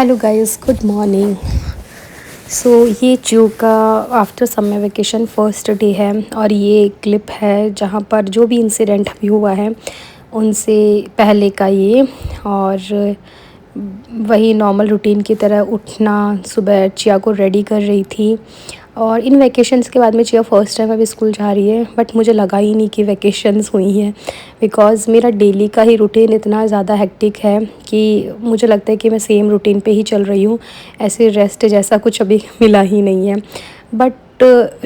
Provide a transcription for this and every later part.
Hello guys, good morning. So ये जू का after summer vacation first day है और ये क्लिप है जहाँ पर जो भी इंसिडेंट अभी हुआ है उनसे पहले का ये। और वही नॉर्मल रूटीन की तरह उठना, सुबह चिया को रेडी कर रही थी। और इन वैकेशंस के बाद में चिया फ़र्स्ट टाइम अभी स्कूल जा रही है, बट मुझे लगा ही नहीं कि वैकेशंस हुई हैं, बिकॉज़ मेरा डेली का ही रूटीन इतना ज़्यादा हेक्टिक है कि मुझे लगता है कि मैं सेम रूटीन पे ही चल रही हूँ। ऐसे रेस्ट जैसा कुछ अभी मिला ही नहीं है। बट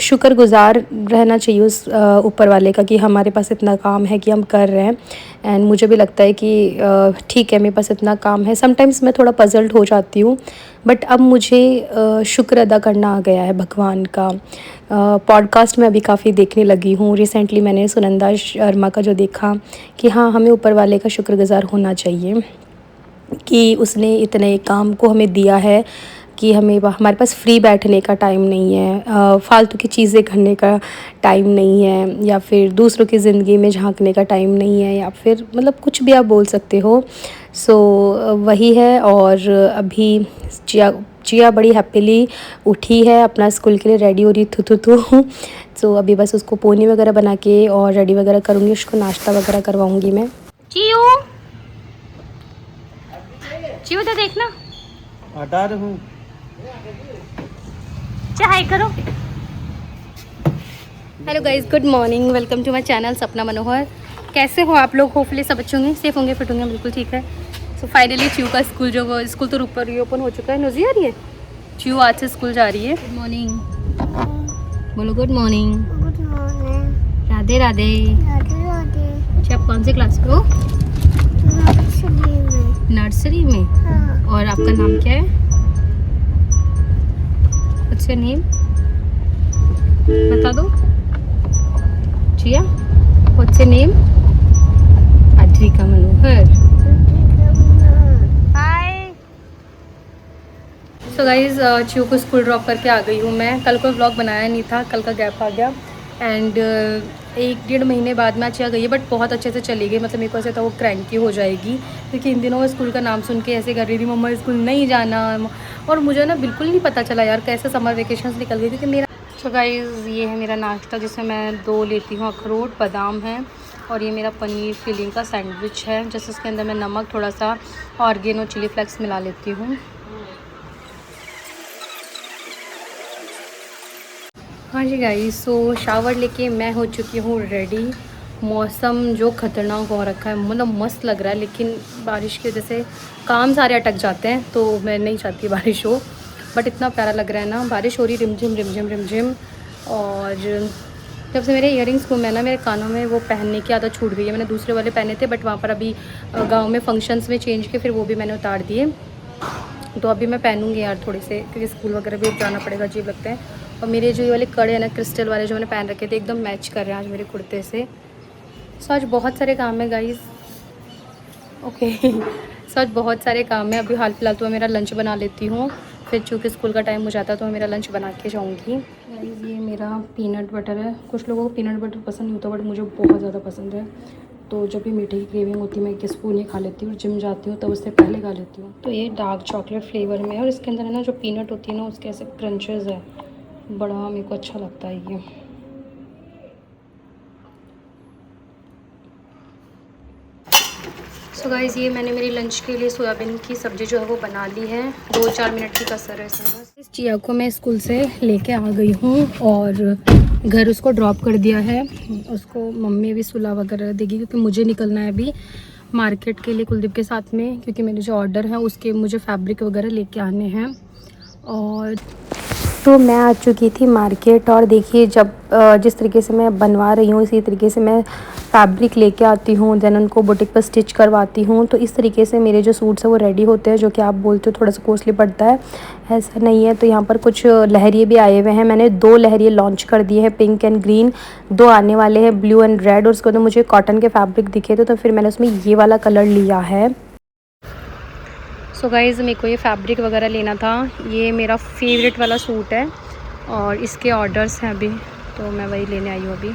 शुक्रगुज़ार रहना चाहिए उस ऊपर वाले का कि हमारे पास इतना काम है कि हम कर रहे हैं। एंड मुझे भी लगता है कि ठीक है, मेरे पास इतना काम है। समटाइम्स मैं थोड़ा पजल्ड हो जाती हूँ, बट अब मुझे शुक्र अदा करना आ गया है भगवान का। पॉडकास्ट में अभी काफ़ी देखने लगी हूँ। रिसेंटली मैंने सुनंदा शर्मा का जो देखा कि हाँ, हमें ऊपर वाले का शुक्रगुज़ार होना चाहिए कि उसने इतने काम को हमें दिया है कि हमारे पास फ्री बैठने का टाइम नहीं है, फालतू की चीज़ें करने का टाइम नहीं है, या फिर दूसरों की ज़िंदगी में झांकने का टाइम नहीं है, या फिर मतलब कुछ भी आप बोल सकते हो। सो वही है। और अभी चिया बड़ी हैप्पीली उठी है, अपना स्कूल के लिए रेडी हो रही थू। सो अभी बस उसको पोनी वगैरह बना के और रेडी वगैरह करूँगी, उसको नाश्ता वगैरह करवाऊँगी मैं। चियो चियो तो देखना, हटा रहा हूँ। हाय करो। Hello guys, good morning, welcome to my channel Sapna Manohar. कैसे हो आप लोग? होपफुली सब अच्छे होंगे, सेफ होंगे, फिट होंगे, बिल्कुल ठीक है। सो फाइनली चियो का स्कूल स्कूल तो ऊपर रीओपन हो चुका है। नोजी आ रही है, चियो आज से स्कूल जा रही है। गुड मॉर्निंग बोलो, good morning. Good morning. Radhe Radhe. Radhe Radhe. अच्छा, आप कौन सी क्लास में हो? नर्सरी में। नर्सरी में। हाँ। और आपका नाम क्या है? What's your name? बता दो। Chiya, what's your name? Advika Manohar. Hi. So guys, Chiyo को स्कूल ड्रॉप करके आ गई हूँ मैं। कल कोई व्लॉग बनाया नहीं था, कल का गैप आ गया। एंड 1-1.5 महीने बाद में चिया गई है, बट बहुत अच्छे से चली गई। मतलब मेरे को ऐसा था वो क्रैंकी हो जाएगी, क्योंकि इन दिनों वो स्कूल का नाम सुन के ऐसे कर रही थी, मम्मा स्कूल नहीं जाना। और मुझे ना बिल्कुल नहीं पता चला यार कैसे समर वेकेशन निकल गई, क्योंकि मेरा सो गाइज़ ये है मेरा नाश्ता, जिसमें मैं 2 लेती हूँ अखरोट, बादाम है, और ये मेरा पनीर फिलिंग का सैंडविच है, जैसे इसके अंदर मैं नमक, थोड़ा सा ऑर्गेनो चिली फ्लेक्स मिला लेती हूँ। हाँ जी गाइस, सो शावर लेके मैं हो चुकी हूँ रेडी। मौसम जो ख़तरनाक हो रखा है, मतलब मस्त लग रहा है, लेकिन बारिश की वजह से काम सारे अटक जाते हैं, तो मैं नहीं चाहती बारिश हो। बट इतना प्यारा लग रहा है ना, बारिश हो रही रिमझिम रिमझिम रिमझिम। और जब से मेरे इयररिंग्स गुम है ना, मेरे कानों में वो पहनने की आदत छूट गई है। मैंने दूसरे वाले पहने थे, बट वहाँ पर अभी गाँव में फंक्शंस में चेंज किए, फिर वो भी मैंने उतार दिए। तो अभी मैं पहनूंगी यार थोड़े से, क्योंकि स्कूल वगैरह भी जाना पड़ेगा, अजीब लगते हैं। और मेरे जो ये वाले कड़े हैं ना, क्रिस्टल वाले, जो मैंने पहन रखे थे, एकदम मैच कर रहे हैं आज मेरे कुर्ते से। सो आज बहुत सारे काम है गाइस। ओके सो आज बहुत सारे काम है। अभी हाल फिलहाल तो मैं मेरा लंच बना लेती हूँ, फिर चूँकि स्कूल का टाइम हो जाता है तो मैं मेरा लंच बना के जाऊँगी। गाइस ये मेरा पीनट बटर है। कुछ लोगों को पीनट बटर पसंद नहीं होता, बट मुझे बहुत ज़्यादा पसंद है। तो जब भी मीठे की क्रेविंग होती है, मैं एक स्पून ही खा लेती हूँ। जिम जाती हूँ तब उससे पहले खा लेती हूँ। तो ये डार्क चॉकलेट फ्लेवर में है, और इसके अंदर है ना जो पीनट होती है ना, उसके ऐसे क्रंचेस है, बड़ा मेरे को अच्छा लगता है ये। सो गाइज़ ये मैंने मेरी लंच के लिए सोयाबीन की सब्ज़ी जो है वो बना ली है। 2-4 मिनट की कसर है इसमें बस। इस चिया को मैं स्कूल से लेके आ गई हूँ और घर उसको ड्रॉप कर दिया है। उसको मम्मी भी सुला वगैरह देगी, क्योंकि मुझे निकलना है अभी मार्केट के लिए कुलदीप के साथ में, क्योंकि मेरे जो ऑर्डर हैं उसके मुझे फैब्रिक वगैरह लेके आने हैं। और तो मैं आ चुकी थी मार्केट, और देखिए जब जिस तरीके से मैं बनवा रही हूँ, इसी तरीके से मैं फैब्रिक लेके आती हूँ, देन उनको बुटीक पर स्टिच करवाती हूँ। तो इस तरीके से मेरे जो सूट्स हैं वो रेडी होते हैं, जो कि आप बोलते हो थोड़ा सा कॉस्टली पड़ता है, ऐसा नहीं है। तो यहाँ पर कुछ लहरिए भी आए हुए हैं। मैंने 2 लहरिए लॉन्च कर दिए हैं, पिंक एंड ग्रीन। 2 आने वाले हैं, ब्लू एंड रेड। और उसके बाद मुझे कॉटन के फैब्रिक दिखे थे, तो फिर मैंने उसमें ये वाला कलर लिया है। सो गाइज़ मेरे को ये फैब्रिक वगैरह लेना था। ये मेरा फेवरेट वाला सूट है और इसके ऑर्डर्स हैं अभी, तो मैं वही लेने आई हूँ अभी।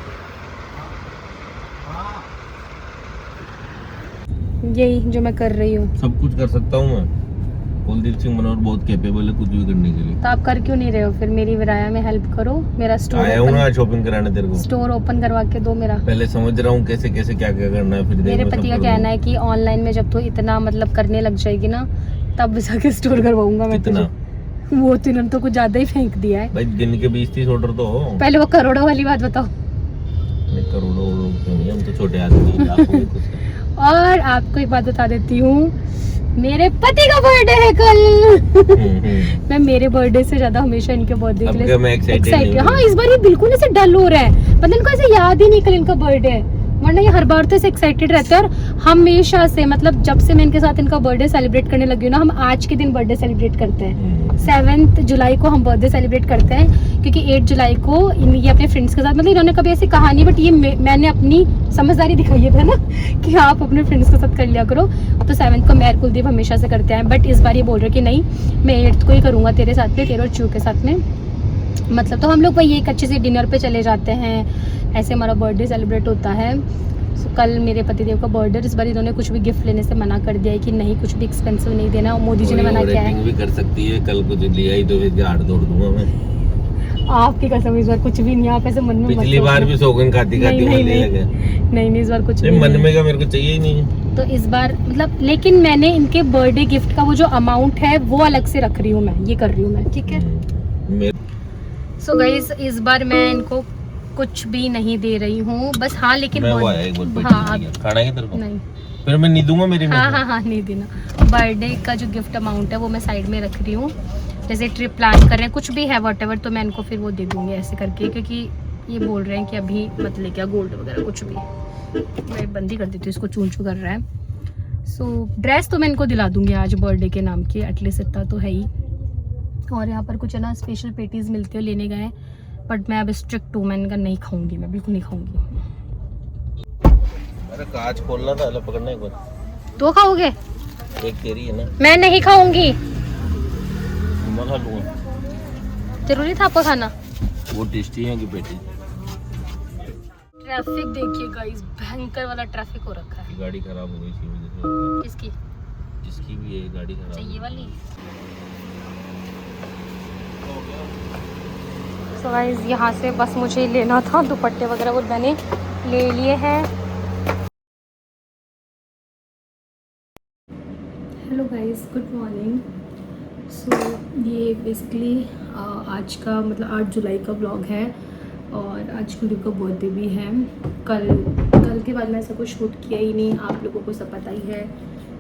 यही जो मैं कर रही हूँ। सब कुछ कर सकता हूँ मैं, कुलदीप सिंह मनोहर बहुत कैपेबल है कुछ भी करने के लिए। तो आप कर क्यों नहीं रहे हो फिर? मेरी विराया में हेल्प करो, मेरा स्टोर आया हूँ ना शॉपिंग कराने तेरे को। स्टोर ओपन करवा के दो मेरा। पहले समझ रहा हूँ कैसे कैसे क्या क्या करना है, फिर मेरे पति का कहना है कि ऑनलाइन में जब तो इतना मतलब करने लग जाएगी ना, तब जाके स्टोर करवाऊंगा मैं तुझे। वो तो इन्होंने तो कुछ ज्यादा ही फेंक दिया है भाई। दिन के 20-30 ऑर्डर तो हो। पहले वो करोड़ों वाली बात बताओ। करोड़ों क्यों नहीं, हम तो छोटे आदमी हैं, लाखों में कुछ है। और आपको एक बात बता देती हूँ, मेरे पति का बर्थडे है कल। मैं मेरे बर्थडे से ज्यादा हमेशा इनके बर्थडे के लिए एक्साइटेड। हाँ इस बार ये बिल्कुल ऐसे डल हो रहा है, मतलब इनको ऐसे याद ही नहीं कल इनका बर्थडे है, वरना ये हर बार तो ऐसे एक्साइटेड रहते हैं। और हमेशा से मतलब जब से मैं इनके साथ इनका बर्थडे सेलिब्रेट करने लगी हूँ ना, हम आज के दिन बर्थडे सेलिब्रेट करते हैं। 7 जुलाई को हम बर्थडे सेलिब्रेट करते हैं, क्योंकि 8 जुलाई को ये अपने फ्रेंड्स के साथ, मतलब इन्होंने कभी ऐसी कहानी, बट ये मैंने अपनी समझदारी दिखाई है ना कि आप अपने फ्रेंड्स के साथ कर लिया करो। तो 7 को मैं कुलदीप हमेशा से करते हैं, बट इस बार ये बोल रहे कि नहीं मैं 8 को ही करूँगा तेरे साथ में, तेरे और चू के साथ में। मतलब तो हम लोग वही एक अच्छे से डिनर पे चले जाते हैं, ऐसे हमारा बर्थडे सेलिब्रेट होता है। So, कल मेरे पतिदेव का बर्थडे, इस बार इन्होंने कुछ भी गिफ्ट लेने से मना कर दिया है कि नहीं कुछ भी एक्सपेंसिव नहीं देना, और मोदी जी ने मना किया है। भी कर सकती है, कल कुछ लिया ही तो फिर हाथ तोड़ दूंगा मैं। आपकी कसम इस बार कुछ भी नहीं, आप ऐसे मन में पिछली बार भी सौगन खाती खाती नहीं इस बार कुछ नहीं, मन में का मेरे को चाहिए ही नहीं। तो इस बार मतलब, लेकिन मैंने इनके बर्थडे गिफ्ट का वो जो अमाउंट है वो अलग से रख रही हूँ मैं, ये कर रही हूँ मैं, ठीक है। सो गाइस इस बार मैं इनको कुछ भी नहीं दे रही हूँ बस। हाँ लेकिन खाना की तरफ नहीं, फिर मैं नहीं दूंगा मेरी। हाँ नहीं देना। बर्थडे का जो गिफ्ट अमाउंट है वो मैं साइड में रख रही हूँ, जैसे ट्रिप प्लान कर रहे हैं कुछ भी है व्हाटएवर, तो मैं इनको फिर वो दे दूंगी ऐसे करके, क्योंकि ये बोल रहे हैं कि अभी मत लेके आ गोल्ड वगैरह कुछ भी। मैं बंदी कर देती हूँ, इसको चूं चू कर रहा है। सो ड्रेस तो मैं इनको दिला दूंगी आज बर्थडे के नाम की, एटलीस्ट इतना तो है ही। और यहाँ पर कुछ है ना स्पेशल पेटीज मिलती है, लेने गए, बट मैं अब स्ट्रिक्ट हूँ, मैंने कहा नहीं खाऊंगी, मैं बिल्कुल नहीं खाऊंगी। अरे कांच खोलना था, अलग पकड़ना एक बार। तो खाओगे? एक तेरी है ना। मैं नहीं खाऊंगी। मैं खा लूंगा। जरूरी था आपको खाना? वो टेस्टी है कि पेटी। ट्रैफिक देखिए गाइस, भयंकर वाला ट्रैफिक हो रखा है। गाड़ी खराब हो गई इसी वजह से। किसकी? जिसकी भी है गाड़ी खराब। चाहिए वाली। सो गाइस यहाँ से बस मुझे लेना था, दुपट्टे वगैरह वो मैंने ले लिए हैं। Hello guys, good morning. So ये बेसिकली आज का मतलब 8 जुलाई का ब्लॉग है, और आज कुलदीप का बर्थडे भी है। कल के बाद मैं ऐसा कुछ शूट किया ही नहीं, आप लोगों को सब पता ही है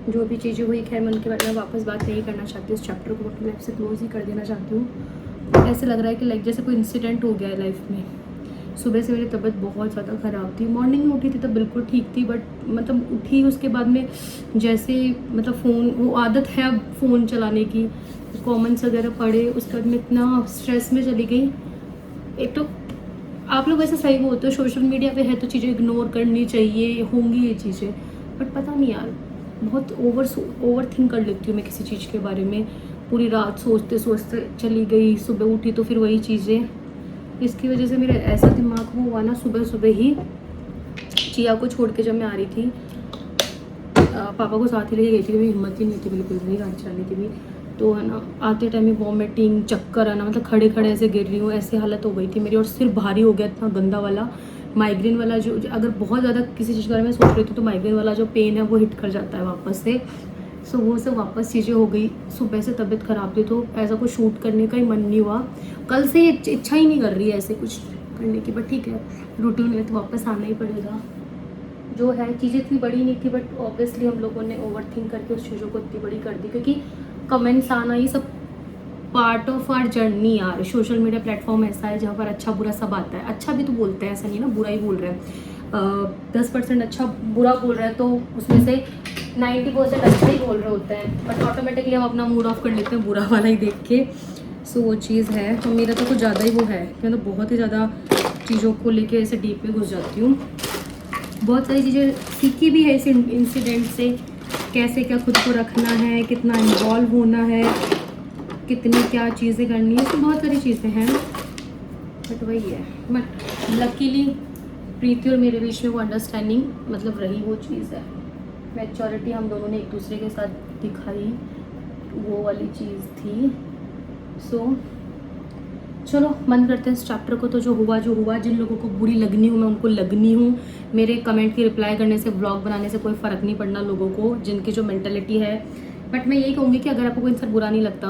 जो भी चीज़ें हुई। खैर मैं उनके बारे में वापस बात नहीं करना चाहती, उस चैप्टर को अपनी लाइफ से क्लोज ही कर देना चाहती हूँ। ऐसे लग रहा है कि लाइक जैसे कोई इंसिडेंट हो गया है लाइफ में। सुबह से मेरी तबीयत बहुत ज़्यादा ख़राब थी, मॉर्निंग में उठी थी तब बिल्कुल ठीक थी, बट मतलब उठी उसके बाद में जैसे मतलब फ़ोन, वो आदत है अब फ़ोन चलाने की, कमेंट्स वगैरह पढ़े, उसके बाद में इतना स्ट्रेस में चली गई। एक तो आप लोग ऐसे सही बोलते हो सोशल मीडिया पे है तो चीज़ें इग्नोर करनी चाहिए, होंगी ये चीज़ें, बट पता नहीं यार बहुत ओवर थिंक कर लेती हूँ मैं किसी चीज़ के बारे में। पूरी रात सोचते सोचते चली गई, सुबह उठी तो फिर वही चीज़ें, इसकी वजह से मेरा ऐसा दिमाग वो हुआ ना, सुबह सुबह ही चिया को छोड़ के जब मैं आ रही थी, पापा को साथ ही लेके गई थी, मेरी हिम्मत ही नहीं थी बिल्कुल भी गाड़ी चलाने की भी। तो है ना आते टाइम में वॉमिटिंग, चक्कर आना, मतलब खड़े खड़े ऐसे गिर रही हूँ, ऐसी हालत हो गई थी मेरी। और सिर भारी हो गया इतना गंदा वाला, माइग्रेन वाला जो अगर बहुत ज़्यादा किसी चीज़ के बारे में सोच रही थी तो माइग्रेन वाला जो पेन है वो हिट कर जाता है वापस से। सो वो सब वापस चीज़ें हो गई। सुबह से तबीयत ख़राब थी तो ऐसा कुछ शूट करने का ही मन नहीं हुआ। कल से इच्छा ही नहीं कर रही है ऐसे कुछ करने की, बट ठीक है रूटीन में तो वापस आना ही पड़ेगा। जो है चीज़ें इतनी बड़ी नहीं थी, बट ऑब्वियसली हम लोगों ने ओवर थिंक करके उस चीज़ों को इतनी बड़ी कर दी, क्योंकि कमेंट्स आना ये सब पार्ट ऑफ आवर जर्नी यार। सोशल मीडिया प्लेटफॉर्म ऐसा है जहाँ पर अच्छा बुरा सब आता है। अच्छा भी तो बोलते हैं, ऐसा नहीं ना बुरा ही बोल रहे हैं। 10% अच्छा बुरा बोल रहे हैं तो उसमें से 90% अच्छा ही बोल रहे होते हैं, बट ऑटोमेटिकली हम अपना मूड ऑफ कर लेते हैं बुरा वाला ही देख के। सो वो चीज़ है। तो मेरा तो कुछ ज़्यादा ही वो है कि मतलब बहुत ही ज़्यादा चीज़ों को लेके ऐसे डीप में घुस जाती हूँ। बहुत सारी चीज़ें सीखी भी है इस इंसिडेंट से, कैसे क्या खुद को रखना है, कितना इन्वॉल्व होना है, कितनी क्या चीज़ें करनी है, तो बहुत सारी चीज़ें हैं। बट वही है, बट लकीली प्रीति और मेरे बीच में वो अंडरस्टैंडिंग मतलब रही, वो चीज़ है। मैच्योरिटी हम दोनों ने एक दूसरे के साथ दिखाई, वो वाली चीज़ थी। सो चलो बंद करते हैं इस चैप्टर को। तो जो हुआ, जिन लोगों को बुरी लगनी हूँ मैं उनको लगनी हूँ। मेरे कमेंट की रिप्लाई करने से, ब्लॉग बनाने से कोई फ़र्क नहीं पड़ना लोगों को, जिनकी जो मेंटालिटी है। बट मैं यही कहूँगी कि अगर आपको कोई इंसान बुरा लगता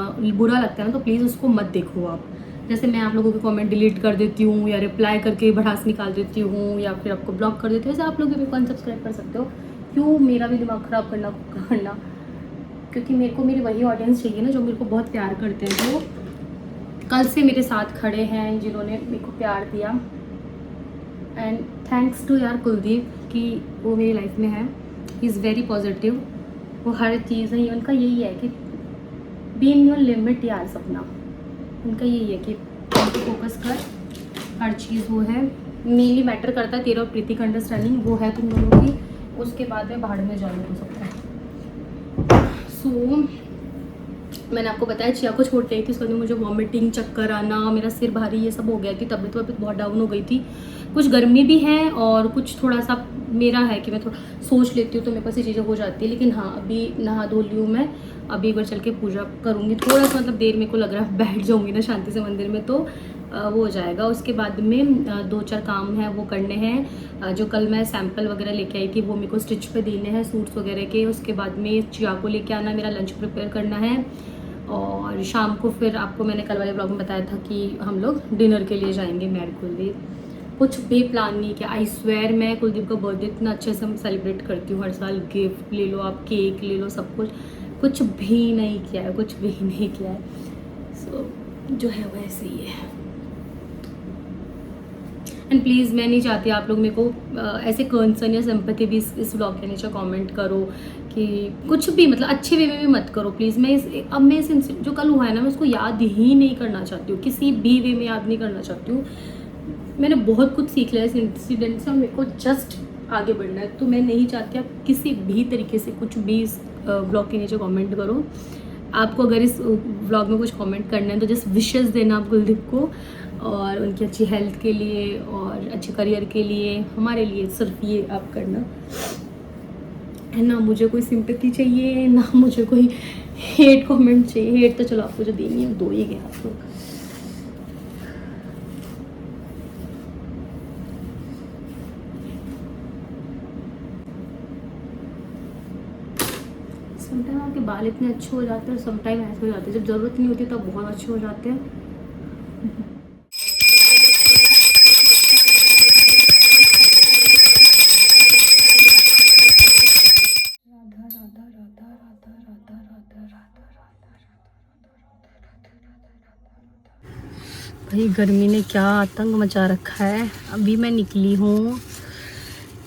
है ना, तो प्लीज़ उसको मत देखो आप। जैसे मैं आप लोगों के कमेंट डिलीट कर देती हूँ या रिप्लाई करके भड़ास निकाल देती हूँ या फिर आपको ब्लॉक कर देती हूँ, वैसे आप लोग भी मेरे को अनसब्सक्राइब कर सकते हो। क्यों मेरा भी दिमाग ख़राब करना, क्योंकि मेरे को मेरी वही ऑडियंस चाहिए ना जो मेरे को बहुत प्यार करते हैं, जो कल से मेरे साथ खड़े हैं, जिन्होंने मेरे को प्यार दिया। एंड थैंक्स टू यार कुलदीप कि वो मेरी लाइफ में है। He is very positive. वो हर चीज़ है, उनका यही है कि बी इन योर लिमिट यार। सपना उनका यही है कि फोकस कर, हर चीज़ वो है। मेनली मैटर करता है तेरा और प्रीति का अंडरस्टैंडिंग, वो है तुम दोनों की। उसके बाद में बाहर में जाने हो सकता है। सो मैंने आपको बताया चिया को छोड़ के आई थी, उसके बाद मुझे वॉमिटिंग, चक्कर आना, मेरा सिर भारी, ये सब हो गया थी। तबीयत बहुत डाउन हो गई थी। कुछ गर्मी भी है और कुछ थोड़ा सा मेरा है कि मैं थोड़ा सोच लेती हूँ तो मेरे पास ये चीज़ें हो जाती है। लेकिन हाँ, अभी नहा धो ली हूँ मैं, अभी एक बार चल के पूजा करूँगी। थोड़ा सा मतलब देर मेरे को लग रहा है, बैठ जाऊँगी ना शांति से मंदिर में तो वो हो जाएगा। उसके बाद में 2-4 काम है वो करने हैं। जो कल मैं सैंपल वगैरह लेके आई थी वो मेरे को स्टिच पे देने हैं, सूट्स वगैरह के। उसके बाद में चिया को लेके आना, मेरा लंच प्रिपेयर करना है। और शाम को फिर आपको मैंने कल वाले ब्लॉग में बताया था कि हम लोग डिनर के लिए जाएंगे। मेरे कुलदीप कुछ भी प्लान नहीं किया। आई स्वेयर मैं कुलदीप का बर्थडे इतना अच्छे से हम सेलिब्रेट करती हूँ हर साल। गिफ्ट ले लो आप, केक ले लो, सब कुछ भी नहीं किया है, कुछ भी नहीं किया है। सो जो है वैसे ही है। एंड प्लीज़ मैं नहीं चाहती आप लोग मेरे को ऐसे कंसर्न या सिंपैथी भी इस व्लॉग के नीचे कमेंट करो कि कुछ भी, मतलब अच्छे वे में भी मत करो प्लीज़। मैं इस इंसिडेंट जो कल हुआ है ना, मैं उसको याद ही नहीं करना चाहती हूँ, किसी भी वे में याद नहीं करना चाहती हूँ। मैंने बहुत कुछ सीख लिया इस इंसिडेंट से और मेरे को जस्ट आगे बढ़ना है। तो मैं नहीं चाहती आप किसी भी तरीके से कुछ भी इस व्लॉग के नीचे कमेंट करो। आपको अगर इस व्लॉग में कुछ कमेंट करना है तो जस्ट विशेस देना आप कुलदीप को, और उनकी अच्छी हेल्थ के लिए और अच्छे करियर के लिए, हमारे लिए सिर्फ ये आप करना है ना। मुझे कोई सिंपैथी चाहिए ना, मुझे कोई हेट कमेंट चाहिए। हेट तो चलो आपको जो देनी है दो ही गया आप लोग। समटाइम आपके बाल इतने अच्छे हो जाते हैं और समटाइम ऐसे हो जाते हैं, जब ज़रूरत नहीं होती तब बहुत अच्छे हो जाते हैं। राधा राधा राधा राधा राधा राधा राधा राधा। भाई गर्मी ने क्या आतंक मचा रखा है। अभी मैं निकली हूँ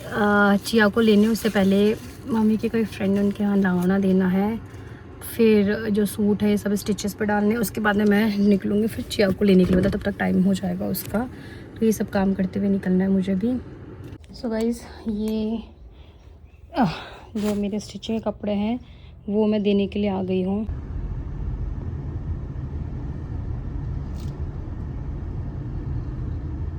चिया को लेने। उससे पहले मम्मी के कोई फ्रेंड उनके यहाँ लावना देना है, फिर जो सूट है ये सब स्टिचेस पे डालने, उसके बाद में मैं निकलूँगी फिर चिया को लेने के लिए। मतलब तब तक टाइम हो जाएगा उसका, तो ये सब काम करते हुए निकलना है मुझे भी। सो गाइज़ ये जो मेरे स्टिचिंग के कपड़े हैं वो मैं देने के लिए आ गई हूँ।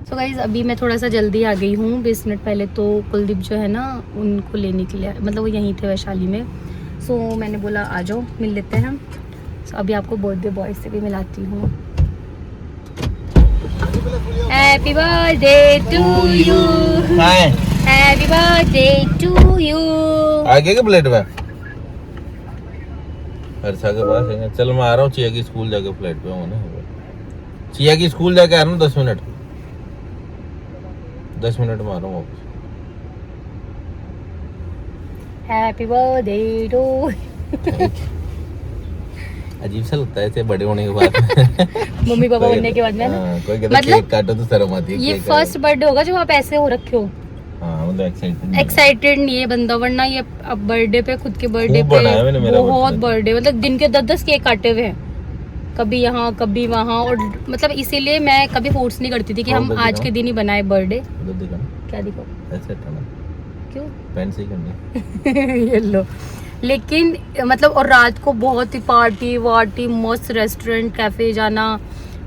सो गाइज़ अभी मैं थोड़ा सा जल्दी आ गई हूँ, 20 मिनट पहले। तो कुलदीप जो है ना उनको लेने के लिए, मतलब वो यहीं थे वैशाली में। सो मैंने बोला आ जाओ मिल लेते हैं। सो अभी आपको बर्थडे बॉय से भी मिलाती हूँ। Happy birthday to you, happy birthday to you. आगे के प्लेट में अच्छा के पास है। चल मैं आ रहा हूँ, चिया की स्कूल जाके फ्लाइट पे होने। चिया की स्कूल जाके आ रहा हूँ 10 मिनट में आ रहा हूँ वापस। Happy birthday to. अजीब सा लगता है ऐसे बड़े होने के बाद। मम्मी पापा बनने के बाद में ना, कोई कहता मतलब केक काटो तो शर्म आती है। ये फर्स्ट बर्थडे होगा जब आप ऐसे हो रखे हो। हाँ मतलब एक्साइटेड नहीं है बंदा, वरना ये अब बर्थडे पे, खुद के बर्थडे पे बहुत बर्थडे, मतलब दिन के 10-10 केक काटे हुए हैं, कभी यहाँ कभी वहाँ। और मतलब इसीलिए मैं कभी फोर्स नहीं करती थी कि हम आज के दिन ही बनाए बर्थडे। क्या दिखाओ ऐसे क्यों पेन सही करनी ये लो। लेकिन मतलब और रात को बहुत ही पार्टी वार्टी, मस्त रेस्टोरेंट कैफे जाना।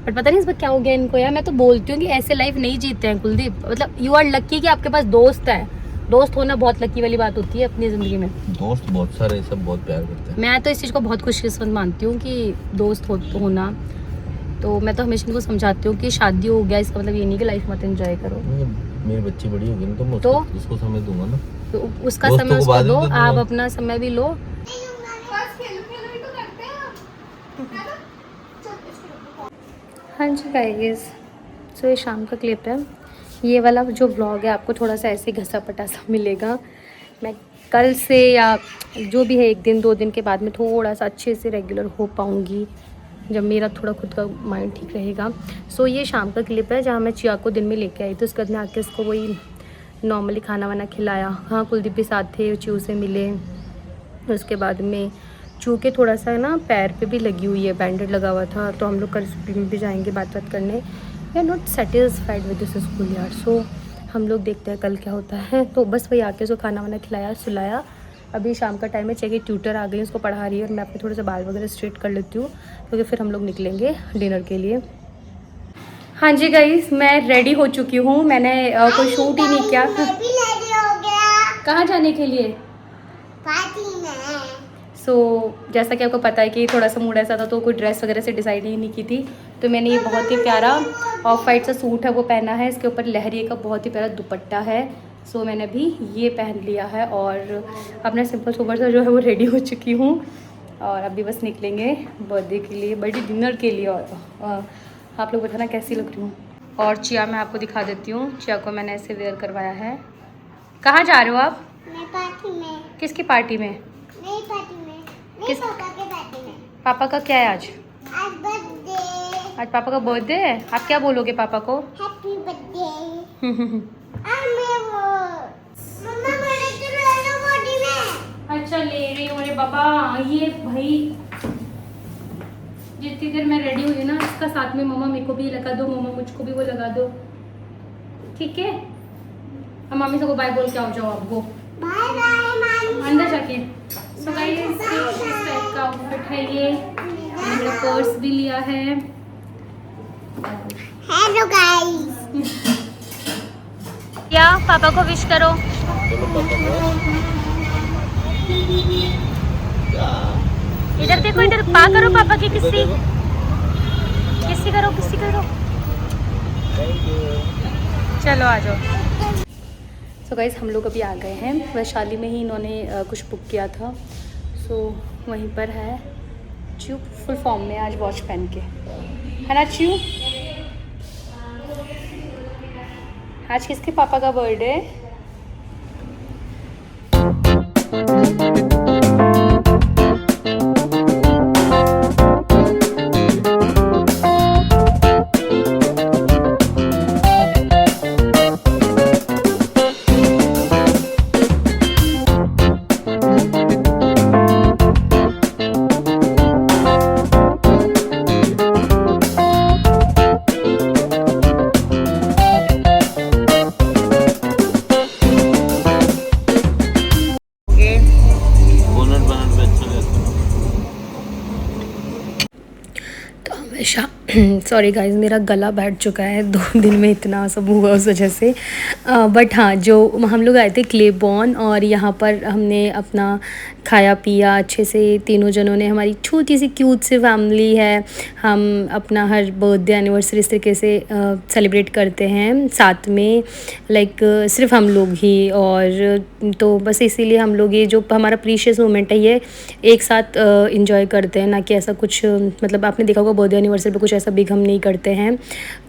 बट पता नहीं इस बार क्या हो गया इनको यार। मैं तो बोलती हूँ कि ऐसे लाइफ नहीं जीते हैं कुलदीप। मतलब यू आर लकी कि आपके पास दोस्त है, दोस्त होना बहुत लकी वाली बात होती है अपनी ज़िंदगी में। दोस्त बहुत सारे, सब बहुत प्यार करते हैं। मैं तो इस चीज़ को बहुत खुशकिस्मत मानती हूँ कि दोस्त होना। तो मैं तो हमेशा इनको समझाती हूँ कि शादी हो गया इसका मतलब ये नहीं कि लाइफ मत एंजॉय करो। मेरी बच्ची बड़ी होगी ना तो मैं तो उसको समय दूंगा ना। तो उसका दोस्तों समय को उसको बाद में दो, दे दूंगा। आप अपना समय भी लो। हाँ जी गाइस, सो ये शाम का क्लिप है। ये वाला जो व्लॉग है आपको थोड़ा सा ऐसे घसा पटासा मिलेगा। मैं कल से या जो भी है 1 दिन 2 दिन के बाद में थोड़ा सा अच्छे से रेगुलर हो पाऊँगी जब मेरा थोड़ा खुद का माइंड ठीक रहेगा। सो ये शाम का क्लिप है जहाँ मैं चिया को दिन में लेके आई थी। उसके बाद में आके उसको वही नॉर्मली खाना वाना खिलाया। हाँ, कुलदीप भी साथ थे, चू से मिले। उसके बाद में चू के थोड़ा सा ना पैर पे भी लगी हुई है, बैंडेड लगा हुआ था। तो हम लोग कल स्कूल में भी जाएंगे बात करने। We are not satisfied with this school यार। सो हम लोग देखते हैं कल क्या होता है। तो बस वही आके उसको खाना वाना खिलाया, सुलाया। अभी शाम का टाइम है, चाहिए ट्यूटर आ गई, उसको पढ़ा रही है और मैं अपने थोड़े से बाल वगैरह स्ट्रेट कर लेती हूँ क्योंकि फिर हम लोग निकलेंगे डिनर के लिए। हाँ जी गाइस, मैं रेडी हो चुकी हूँ। मैंने कोई शूट ही नहीं किया। कहाँ जाने के लिए? पार्टी में। सो जैसा कि आपको पता है कि थोड़ा सा मूड ऐसा था तो कोई ड्रेस वगैरह से डिसाइड ही नहीं की थी। तो मैंने ये बहुत ही प्यारा ऑफ वाइट सा सूट है वो पहना है। इसके ऊपर लहरिए का बहुत ही प्यारा दुपट्टा है। सो मैंने अभी ये पहन लिया है और अपना सिंपल सोबर सा जो है वो रेडी हो चुकी हूँ। और अभी बस निकलेंगे बर्थडे के लिए, बर्थडे डिनर के लिए। और आप लोग बताना कैसी लग रही हूँ। और चिया मैं आपको दिखा देती हूँ। चिया को मैंने ऐसे वेयर करवाया है। कहाँ जा रहे हो आप? मैं पार्टी में। किसकी पार्टी में? मेरी पार्टी में। मेरे किस- पापा के पार्टी में। पापा का क्या है आज? आज बर्थडे। आज पापा का बर्थडे है। आप क्या बोलोगे पापा को? Happy birthday. मैं वो मम्मा मेरे तो ले लो बॉडी में। अच्छा ले रही हूँ। अरे बाबा ये भाई जितनी देर मैं रेडी हुई ना इसका साथ में मम्मा मेरे को भी लगा दो, मम्मा मुझको भी वो लगा दो, ठीक है? अब मम्मी से को बाय बोल के आओ, जाओ आप वो बाय बाय मामी। अंदर जाके। सो गाइस इस टाइप का आउटफिट है ये। मैंने मेरा पर्स भी लिया है। Hello guys. क्या पापा को विश करो। चलो पापा को। इधर देखो, इधर पा करो पापा की किसी किसी करो, किसी करो। चलो आ जाओ। सो गाइस हम लोग अभी आ गए हैं। वैशाली में ही इन्होंने कुछ बुक किया था। सो वहीं पर है। च्यू फुल फॉर्म में आज वॉच पहन के है ना च्यू? आज किसके पापा का बर्थडे है? बोनट बनट पे अच्छा लगता है। सॉरी गाइस, मेरा गला बैठ चुका है 2 दिन में, इतना सब हुआ उस वजह से। बट हाँ, जो हम लोग आए थे क्लेबॉर्न और यहाँ पर हमने अपना खाया पिया अच्छे से। तीनों जनों ने, हमारी छोटी सी क्यूट सी फैमिली है। हम अपना हर बर्थडे एनिवर्सरी इस तरीके से सेलिब्रेट करते हैं साथ में, लाइक सिर्फ हम लोग ही। और तो बस इसीलिए हम लोग ये जो हमारा प्रीशियस मोमेंट है ये एक साथ इंजॉय करते हैं, ना कि ऐसा कुछ मतलब आपने देखा होगा बर्थडे एनिवर्सरी पे कुछ ऐसा बिग हम नहीं करते हैं।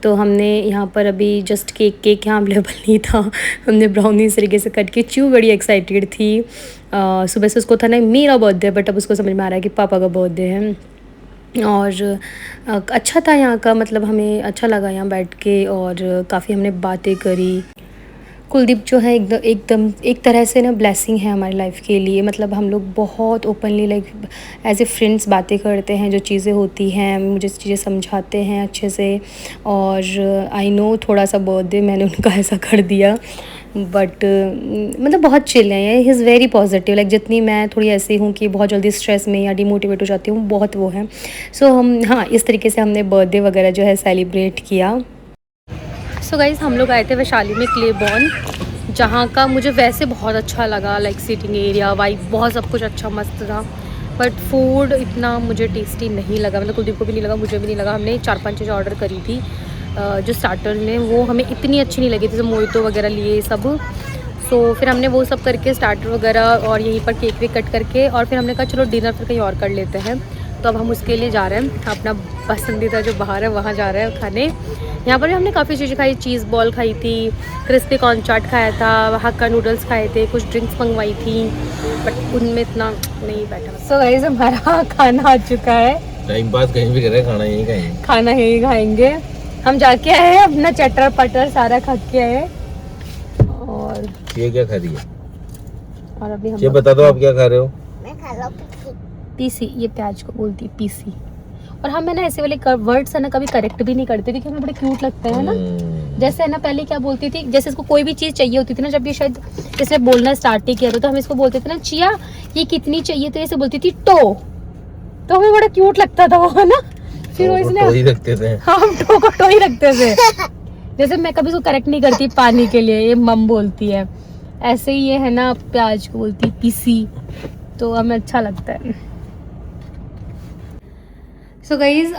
तो हमने यहाँ पर अभी जस्ट केक यहाँ अवेलेबल नहीं था, हमने ब्राउनी इस तरीके से कट के। च्यू बड़ी एक्साइटेड थी। सुबह से उसको था ना मेरा बर्थडे, बट अब उसको समझ में आ रहा है कि पापा का बर्थडे है। और अच्छा था यहाँ का, मतलब हमें अच्छा लगा यहाँ बैठ के और काफ़ी हमने बातें करी। कुलदीप जो है एकदम एक तरह से ना ब्लेसिंग है हमारी लाइफ के लिए। मतलब हम लोग बहुत openly like as a friends बातें करते हैं, जो चीज़ें होती हैं मुझे चीज़ें समझाते हैं अच्छे से। और आई नो थोड़ा सा बर्थडे मैंने उनका ऐसा कर दिया, बट मतलब बहुत चिल है। He is very positive. Like जितनी मैं थोड़ी ऐसी हूँ कि बहुत जल्दी स्ट्रेस में या डिमोटिवेट हो जाती हूँ, बहुत वो है। सो हम हाँ इस तरीके से हमने बर्थडे वगैरह जो है सेलिब्रेट किया। सो गाइज़ हम लोग आए थे वैशाली में क्लेबॉर्न। जहाँ का मुझे वैसे बहुत अच्छा लगा, लाइक सीटिंग एरिया, वाइब, बहुत सब कुछ अच्छा मस्त था। बट फूड इतना मुझे टेस्टी नहीं लगा, मतलब कुलदीप को भी नहीं लगा, मुझे भी नहीं लगा। हमने 4-5 चीज़ें ऑर्डर करी थी जो स्टार्टर में, वो हमें इतनी अच्छी नहीं लगी थी, जैसे मोहितो वगैरह लिए सब। सो फिर हमने वो सब करके स्टार्टर वगैरह और यहीं पर केक वेक कट करके, और फिर हमने कहा चलो डिनर फिर कहीं और कर लेते हैं। तो अब हम उसके लिए जा रहे हैं, अपना पसंदीदा जो बाहर है वहाँ जा रहे हैं खाने। यहाँ पर भी हमने काफ़ी चीज़ें खाई, चीज़ बॉल खाई थी, क्रिस्पी कॉर्न चाट खाया था, हक्का नूडल्स खाए थे, कुछ ड्रिंक्स मंगवाई थी, बट उनमें इतना नहीं बैठा। सो गाइस हमारा खाना आ चुका है। टाइम पास कहीं भी करें, खाना यहीं खाएंगे। खाना यहीं खाएंगे। हम जाके आए हैं, अपना चटर पटर सारा खा के आए। और ये क्या खा रही है? और अभी हम ये बता दो आप क्या खा रहे हो? मैं खा रहा हूँ पीसी, ये प्याज को बोलती है पीसी। और हम है ना ऐसे वाले वर्ड्स है ना कभी करेक्ट भी नहीं करते, क्योंकि हमें बड़े क्यूट लगते हैं ना। जैसे है ना पहले क्या बोलती थी, जैसे इसको कोई भी चीज़ चाहिए होती थी ना, जब ये शायद इसने बोलना स्टार्ट ही किया था, तो हम इसको बोलते थे ना चिया ये कितनी चाहिए, तो ऐसे बोलती थी तो हमें बड़ा क्यूट लगता था वो, है ना। फिर वो इसने टो ही रखते थे। हाँ, हम टो ही रखते थे। जैसे मैं कभी उसको करेक्ट नहीं करती पानी के लिए, ये मम बोलती है, ऐसे ही ये है ना प्याज को बोलती पीसी, तो हमें अच्छा लगता है। सो गाइज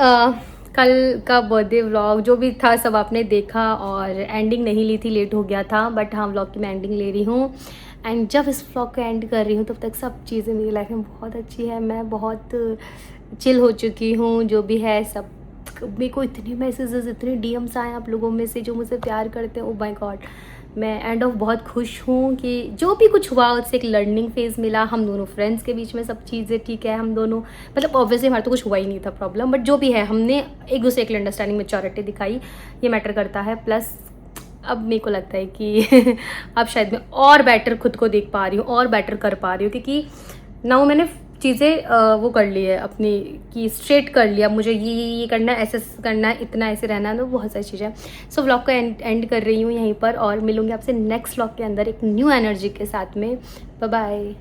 कल का बर्थडे व्लॉग जो भी था सब आपने देखा, और एंडिंग नहीं ली थी, लेट हो गया था, बट हाँ व्लॉग की मैं एंडिंग ले रही हूँ। एंड जब इस व्लॉग को एंड कर रही हूँ तब तक सब चीज़ें मेरी लाइफ में बहुत अच्छी है, मैं बहुत चिल हो चुकी हूँ, जो भी है सब। मेरे को इतने मैसेजेस, इतने डीएम्स आए आप लोगों में से जो मुझसे प्यार करते हैं, ओ माय गॉड। मैं एंड ऑफ बहुत खुश हूँ कि जो भी कुछ हुआ उससे एक लर्निंग फेज़ मिला, हम दोनों फ्रेंड्स के बीच में सब चीज़ें ठीक है, हम दोनों मतलब ऑब्वियसली हमारा तो कुछ हुआ ही नहीं था प्रॉब्लम, बट जो भी है हमने एक दूसरे के लिए अंडरस्टैंडिंग, मैच्योरिटी दिखाई, ये मैटर करता है। प्लस अब मेरे को लगता है कि अब शायद मैं और बेटर खुद को देख पा रही हूँ, और बेटर कर पा रही हूँ, क्योंकि नाउ मैंने चीज़ें वो कर ली है अपनी, कि स्ट्रेट कर लिया, मुझे ये करना है, ऐसे करना है, इतना ऐसे रहना है, तो बहुत सारी चीज़ें। सो व्लॉग को एंड कर रही हूँ यहीं पर, और मिलूंगी आपसे नेक्स्ट व्लॉग के अंदर एक न्यू एनर्जी के साथ में। Bye bye.